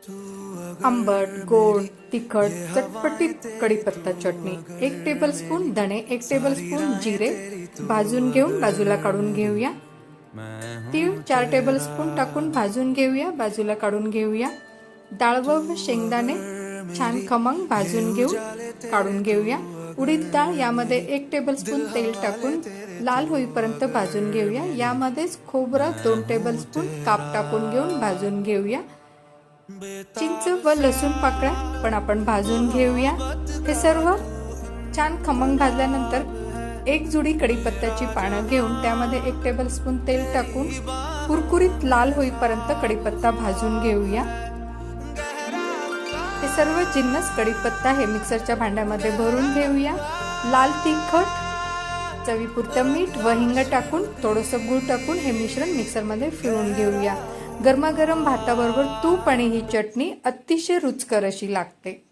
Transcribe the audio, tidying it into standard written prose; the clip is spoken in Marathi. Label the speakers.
Speaker 1: आंबट, गोड, तिखट, चटपटीत कढीपत्ता चटणी। 1 टेबलस्पून धणे, 1 टेबलस्पून जिरे भाजून घेऊन बाजूला काढून घेऊया। तीळ 4 टेबलस्पून टाकून भाजून घेऊया, बाजूला काढून घेऊया। डाळ व शेंगदाणे छान खमंग भाजून घेऊन काढून घेऊया। उडीद डाळ यामध्ये 1 टेबलस्पून तेल टाकून लाल होईपर्यंत भाजून घेऊया। यामध्येच खोबरं 2 टेबलस्पून काप टाकून घेऊन भाजून घेऊया। चिंच व लसूण पाकळ्या पण आपण भाजून घेऊया। हे सर्व छान खमंग भाजल्यानंतर एक जुडी कढीपत्त्याची पानं घेऊन त्यामध्ये 1 टेबलस्पून तेल टाकून कुरकुरीत लाल होईपर्यंत कढीपत्ता भाजून घेऊया। हे सर्व जिन्नस कढीपत्ता हे मिक्सरच्या भांड्यामध्ये भरून घेऊया। लाल तिखट, चवीपुरतं मीठ व हिंग टाकून थोडंसं गूळ टाकून हे मिश्रण मिक्सरमध्ये फिरवून घेऊया। गरमागरम भाताबरोबर तूप आणि ही चटणी अतिशय रुचकर अशी लागते।